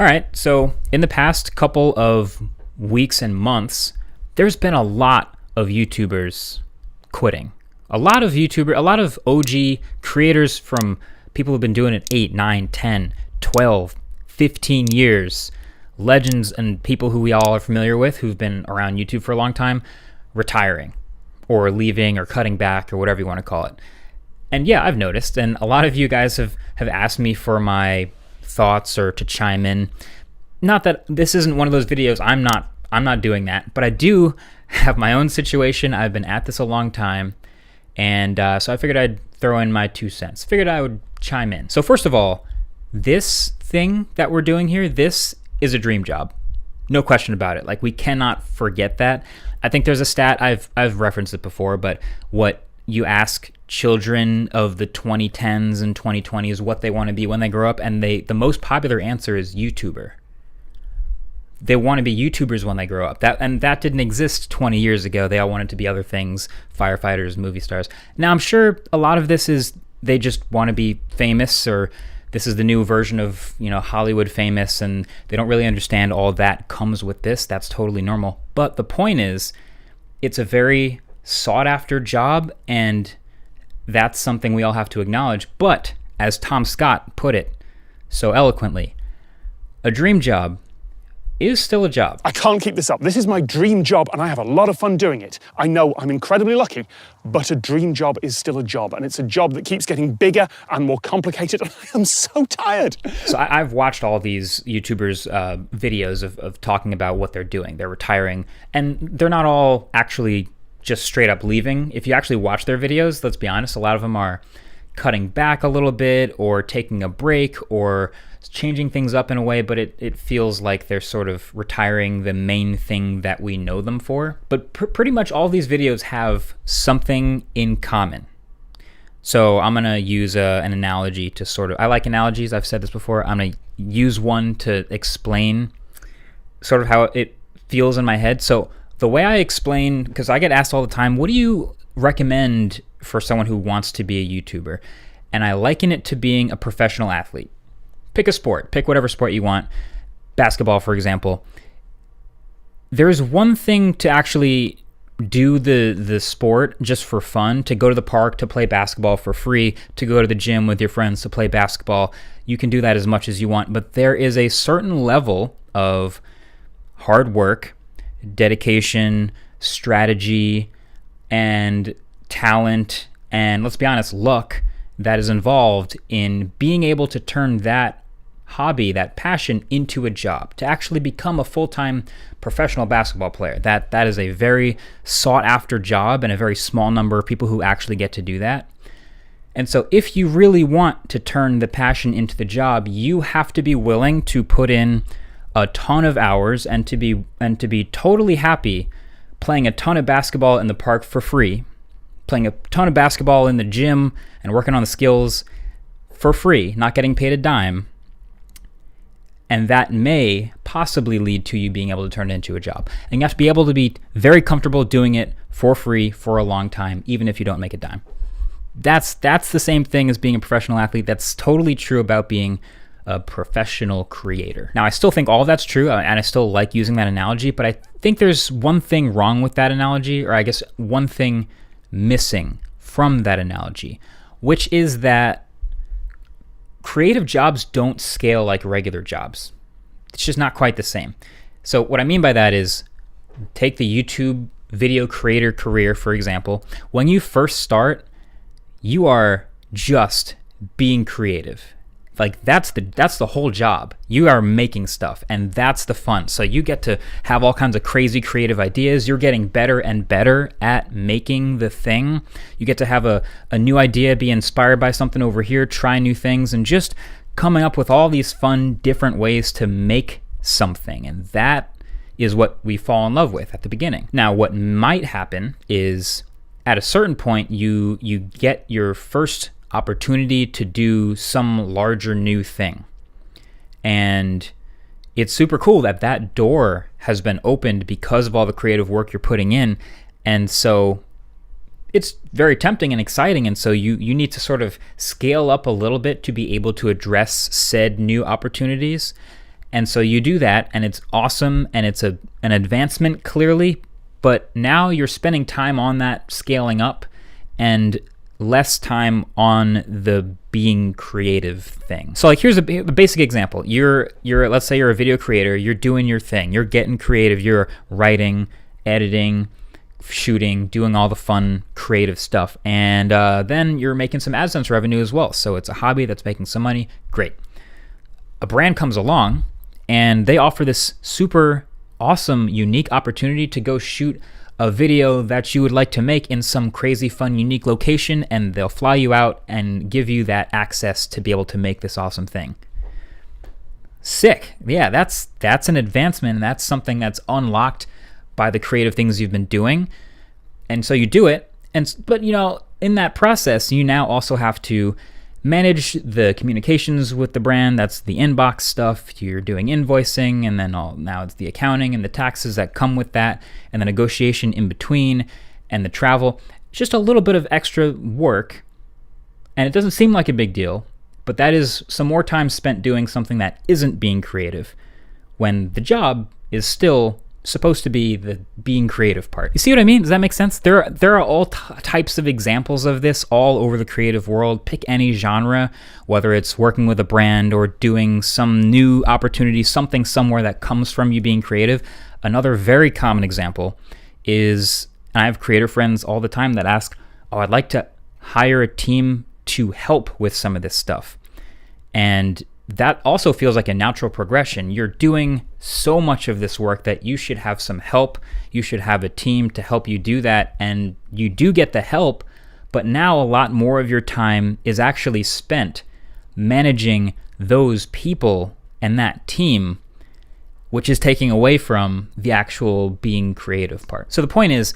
All right, so in the past couple of weeks and months, there's been a lot of YouTubers quitting. A lot of OG creators from people who've been doing it 8, 9, 10, 12, 15 years, legends and people who we all are familiar with who've been around YouTube for a long time, retiring or leaving or cutting back or whatever you want to call it. And yeah, I've noticed, and a lot of you guys have asked me for my thoughts or to chime in. Not that this isn't one of those videos, I'm not doing that, but I do have my own situation. I've been at this a long time, and so I figured I'd throw in my 2 cents. Figured I would chime in. So first of all, this thing that we're doing here, this is a dream job. No question about it. Like, we cannot forget that. I think there's a stat, I've referenced it before, but what you ask children of the 2010s and 2020s what they want to be when they grow up, and the most popular answer is YouTuber. They want to be YouTubers when they grow up. That didn't exist 20 years ago. They all wanted to be other things, firefighters, movie stars. Now, I'm sure a lot of this is they just want to be famous, or this is the new version of, Hollywood famous, and they don't really understand all that comes with this. That's totally normal. But the point is, it's a very sought after job, and that's something we all have to acknowledge. But as Tom Scott put it so eloquently, a dream job is still a job. I can't keep this up. This is my dream job, and I have a lot of fun doing it. I know I'm incredibly lucky, but a dream job is still a job, and it's a job that keeps getting bigger and more complicated, and I am so tired. So I've watched all these YouTubers' videos of talking about what they're doing. They're retiring, and they're not all actually just straight up leaving. If you actually watch their videos, let's be honest, a lot of them are cutting back a little bit or taking a break or changing things up in a way, but it feels like they're sort of retiring the main thing that we know them for. But pretty much all these videos have something in common. So I'm going to use an analogy to I like analogies, I've said this before. I'm going to use one to explain sort of how it feels in my head. So the way I explain, because I get asked all the time, what do you recommend for someone who wants to be a YouTuber? And I liken it to being a professional athlete. Pick a sport. Pick whatever sport you want. Basketball, for example. There's one thing to actually do the sport just for fun, to go to the park to play basketball for free, to go to the gym with your friends to play basketball. You can do that as much as you want, but there is a certain level of hard work, dedication, strategy, and talent, and let's be honest, luck that is involved in being able to turn that hobby, that passion, into a job, to actually become a full-time professional basketball player. That is a very sought-after job, and a very small number of people who actually get to do that. And so if you really want to turn the passion into the job, you have to be willing to put in a ton of hours and to be totally happy playing a ton of basketball in the park for free, playing a ton of basketball in the gym and working on the skills for free, not getting paid a dime. And that may possibly lead to you being able to turn it into a job. And you have to be able to be very comfortable doing it for free for a long time, even if you don't make a dime. That's the same thing as being a professional athlete. That's totally true about being a professional creator. Now, I still think all of that's true, and I still like using that analogy, but I think there's one thing wrong with that analogy, or I guess one thing missing from that analogy, which is that creative jobs don't scale like regular jobs. It's just not quite the same. So what I mean by that is, take the YouTube video creator career, for example. When you first start, you are just being creative. Like, that's the whole job. You are making stuff, and that's the fun. So you get to have all kinds of crazy creative ideas. You're getting better and better at making the thing. You get to have a new idea, be inspired by something over here, try new things, and just coming up with all these fun, different ways to make something. And that is what we fall in love with at the beginning. Now, what might happen is, at a certain point, you get your first opportunity to do some larger new thing. And it's super cool that door has been opened because of all the creative work you're putting in. And so it's very tempting and exciting. And so you need to sort of scale up a little bit to be able to address said new opportunities. And so you do that, and it's awesome, and it's an advancement clearly, but now you're spending time on that scaling up and less time on the being creative thing. So like here's a basic example. You're let's say you're a video creator, you're doing your thing, you're getting creative, you're writing, editing, shooting, doing all the fun creative stuff, and then you're making some AdSense revenue as well. So it's a hobby that's making some money. Great. A brand comes along and they offer this super awesome, unique opportunity to go shoot a video that you would like to make in some crazy, fun, unique location, and they'll fly you out and give you that access to be able to make this awesome thing. Sick. Yeah, that's an advancement, and that's something that's unlocked by the creative things you've been doing. And so you do it, but in that process, you now also have to manage the communications with the brand. That's the inbox stuff. You're doing invoicing, and then now it's the accounting and the taxes that come with that, and the negotiation in between, and the travel. It's just a little bit of extra work, and it doesn't seem like a big deal, but that is some more time spent doing something that isn't being creative, when the job is still supposed to be the being creative part. You see what I mean? Does that make sense? There are all types of examples of this all over the creative world. Pick any genre, whether it's working with a brand or doing some new opportunity, something somewhere that comes from you being creative. Another very common example is, and I have creator friends all the time that ask, I'd like to hire a team to help with some of this stuff. And that also feels like a natural progression. You're doing so much of this work that you should have some help. You should have a team to help you do that. And you do get the help, but now a lot more of your time is actually spent managing those people and that team, which is taking away from the actual being creative part. So the point is,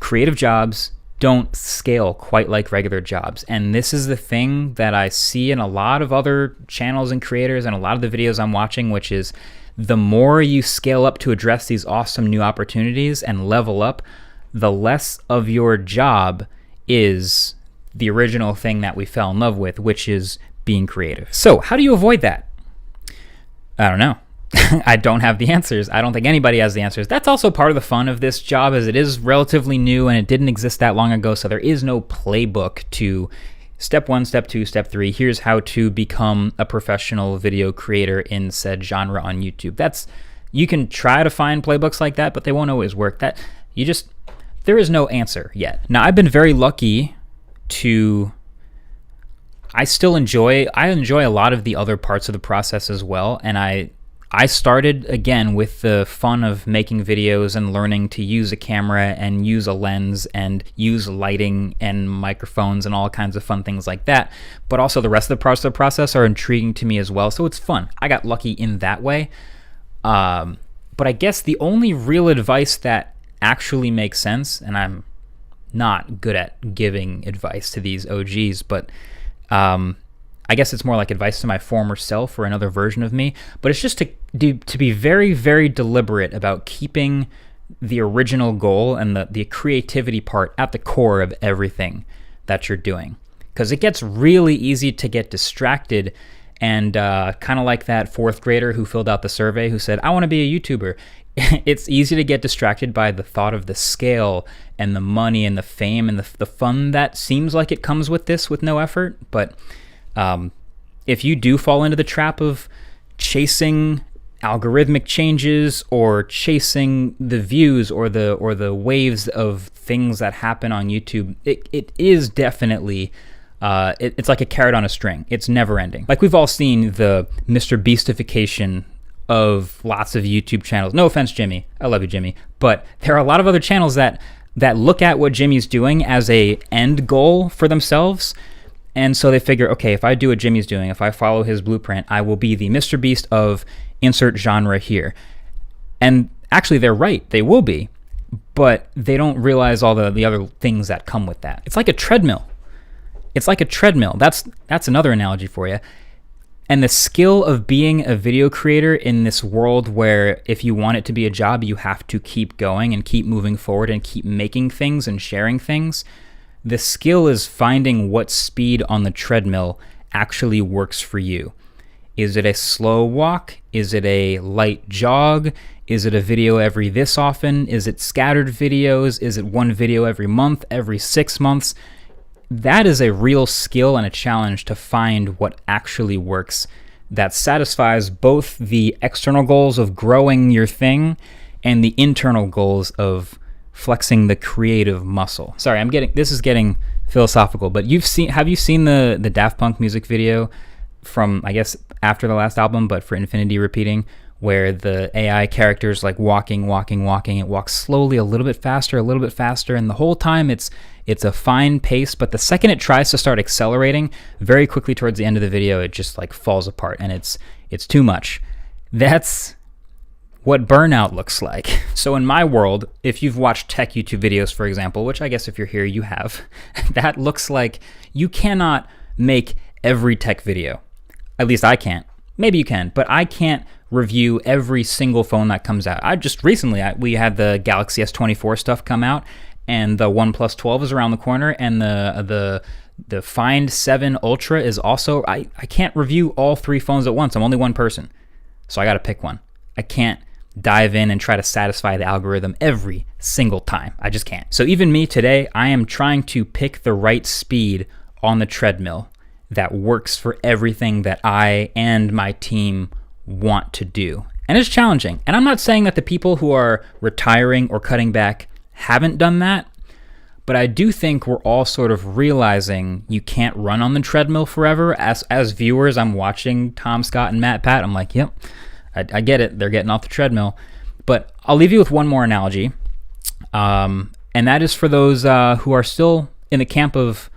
creative jobs don't scale quite like regular jobs. And this is the thing that I see in a lot of other channels and creators and a lot of the videos I'm watching, which is the more you scale up to address these awesome new opportunities and level up, the less of your job is the original thing that we fell in love with, which is being creative. So how do you avoid that? I don't know. I don't have the answers. I don't think anybody has the answers. That's also part of the fun of this job, as it is relatively new and it didn't exist that long ago. So there is no playbook to step 1, step 2, step 3. Here's how to become a professional video creator in said genre on YouTube. You can try to find playbooks like that, but they won't always work. There is no answer yet. Now, I've been very lucky I enjoy a lot of the other parts of the process as well. And I started, again, with the fun of making videos and learning to use a camera and use a lens and use lighting and microphones and all kinds of fun things like that. But also the rest of the parts of the process are intriguing to me as well. So it's fun. I got lucky in that way. But I guess the only real advice that actually makes sense, and I'm not good at giving advice to these OGs, but I guess it's more like advice to my former self or another version of me, but it's just to be very, very deliberate about keeping the original goal and the creativity part at the core of everything that you're doing. Because it gets really easy to get distracted, and kind of like that 4th grader who filled out the survey who said, I want to be a YouTuber. It's easy to get distracted by the thought of the scale and the money and the fame and the fun that seems like it comes with this with no effort. But if you do fall into the trap of chasing algorithmic changes or chasing the views or the waves of things that happen on YouTube, it is definitely it's like a carrot on a string. It's never ending. Like, we've all seen the Mr. Beastification of lots of YouTube channels. No offense, Jimmy. I love you, Jimmy. But there are a lot of other channels that look at what Jimmy's doing as a end goal for themselves. And so they figure, okay, if I do what Jimmy's doing, if I follow his blueprint, I will be the Mr. Beast of insert genre here. And actually, they're right. They will be. But they don't realize all the other things that come with that. It's like a treadmill. That's another analogy for you. And the skill of being a video creator in this world where if you want it to be a job, you have to keep going and keep moving forward and keep making things and sharing things. The skill is finding what speed on the treadmill actually works for you. Is it a slow walk? Is it a light jog? Is it a video every this often? Is it scattered videos? Is it one video every month, every 6 months? That is a real skill and a challenge to find what actually works that satisfies both the external goals of growing your thing and the internal goals of flexing the creative muscle. Sorry, this is getting philosophical, but have you seen the Daft Punk music video from, I guess, after the last album, but for Infinity Repeating, where the AI character's like walking, it walks slowly, a little bit faster, and the whole time it's a fine pace, but the second it tries to start accelerating, very quickly towards the end of the video, it just like falls apart, and it's too much. That's what burnout looks like. So in my world, if you've watched tech YouTube videos, for example, which I guess if you're here, you have, that looks like you cannot make every tech video. At least I can't. Maybe you can, but I can't review every single phone that comes out. I just recently, we had the Galaxy S24 stuff come out, and the OnePlus 12 is around the corner, and the Find 7 Ultra is also, I can't review all 3 phones at once. I'm only one person, so I gotta pick one. I can't dive in and try to satisfy the algorithm every single time. I just can't. So even me today, I am trying to pick the right speed on the treadmill that works for everything that I and my team want to do. And it's challenging. And I'm not saying that the people who are retiring or cutting back haven't done that, but I do think we're all sort of realizing you can't run on the treadmill forever. As viewers, I'm watching Tom Scott and Matt Pat. I'm like, yep, I get it. They're getting off the treadmill. But I'll leave you with one more analogy. And that is for those who are still in the camp of,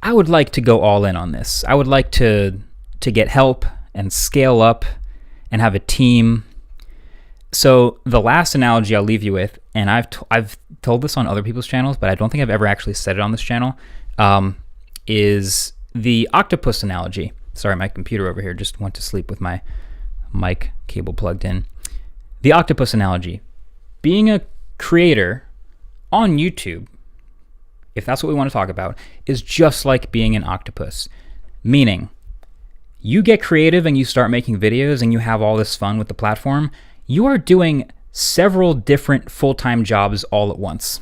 I would like to go all in on this. I would like to get help and scale up and have a team. So the last analogy I'll leave you with, and I've told this on other people's channels, but I don't think I've ever actually said it on this channel, is the octopus analogy. Sorry, my computer over here just went to sleep with my mic cable plugged in. The octopus analogy. Being a creator on YouTube, if that's what we want to talk about, is just like being an octopus. Meaning, you get creative and you start making videos and you have all this fun with the platform, you are doing several different full-time jobs all at once.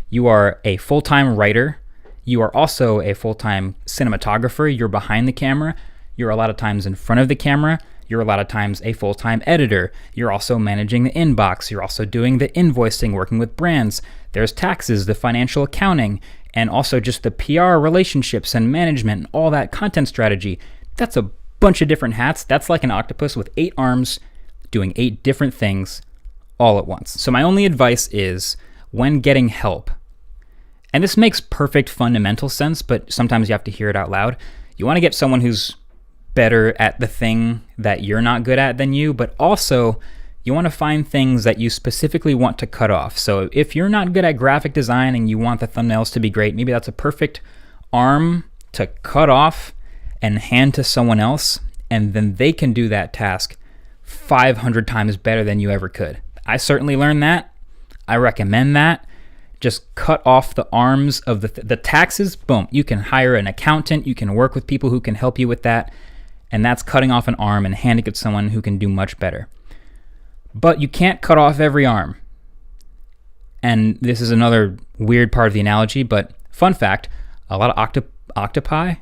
You are a full-time writer. You are also a full-time cinematographer. You're behind the camera. You're a lot of times in front of the camera. You're a lot of times a full-time editor. You're also managing the inbox. You're also doing the invoicing, working with brands. There's taxes, the financial accounting, and also just the PR relationships and management and all that content strategy. That's a bunch of different hats. That's like an octopus with 8 arms doing 8 different things all at once. So my only advice is, when getting help, and this makes perfect fundamental sense, but sometimes you have to hear it out loud, you want to get someone who's better at the thing that you're not good at than you, but also you want to find things that you specifically want to cut off. So if you're not good at graphic design and you want the thumbnails to be great, maybe that's a perfect arm to cut off and hand to someone else, and then they can do that task 500 times better than you ever could. I certainly learned that. I recommend that. Just cut off the arms of the taxes. Boom. You can hire an accountant. You can work with people who can help you with that. And that's cutting off an arm and handing it to someone who can do much better. But you can't cut off every arm. And this is another weird part of the analogy, but fun fact, a lot of octopi,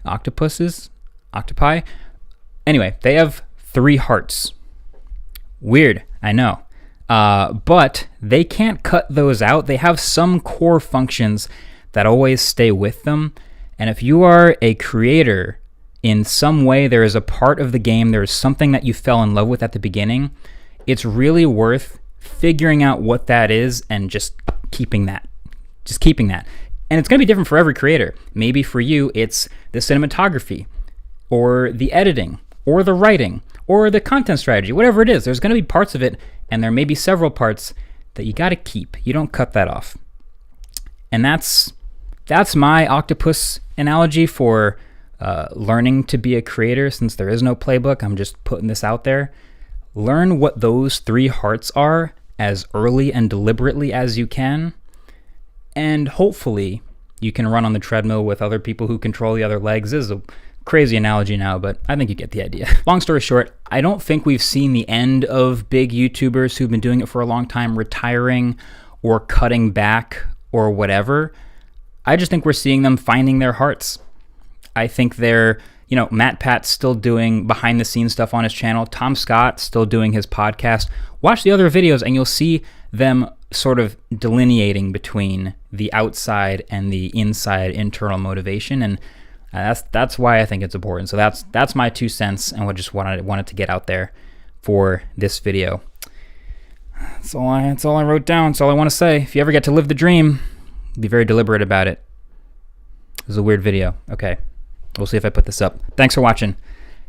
anyway, they have 3 hearts. Weird, I know. But they can't cut those out. They have some core functions that always stay with them. And if you are a creator, in some way there is a part of the game, there is something that you fell in love with at the beginning, it's really worth figuring out what that is and just keeping that. And it's going to be different for every creator. Maybe for you, it's the cinematography, or the editing, or the writing, or the content strategy, whatever it is. There's going to be parts of it, and there may be several parts that you got to keep. You don't cut that off. And that's my octopus analogy for learning to be a creator. Since there is no playbook, I'm just putting this out there. Learn what those 3 hearts are as early and deliberately as you can, and hopefully you can run on the treadmill with other people who control the other legs. This is a Crazy analogy now, but I think you get the idea. Long story short, I don't think we've seen the end of big YouTubers who've been doing it for a long time retiring or cutting back or whatever. I just think we're seeing them finding their hearts. I think they're, Matt Pat's still doing behind the scenes stuff on his channel. Tom Scott's still doing his podcast. Watch the other videos and you'll see them sort of delineating between the outside and the inside internal motivation. And that's why I think it's important. So that's my 2 cents, and I just wanted to get out there for this video. That's all I wrote down. That's all I want to say. If you ever get to live the dream, be very deliberate about it. It was a weird video. Okay, we'll see if I put this up. Thanks for watching.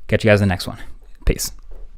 Catch you guys in the next one. Peace.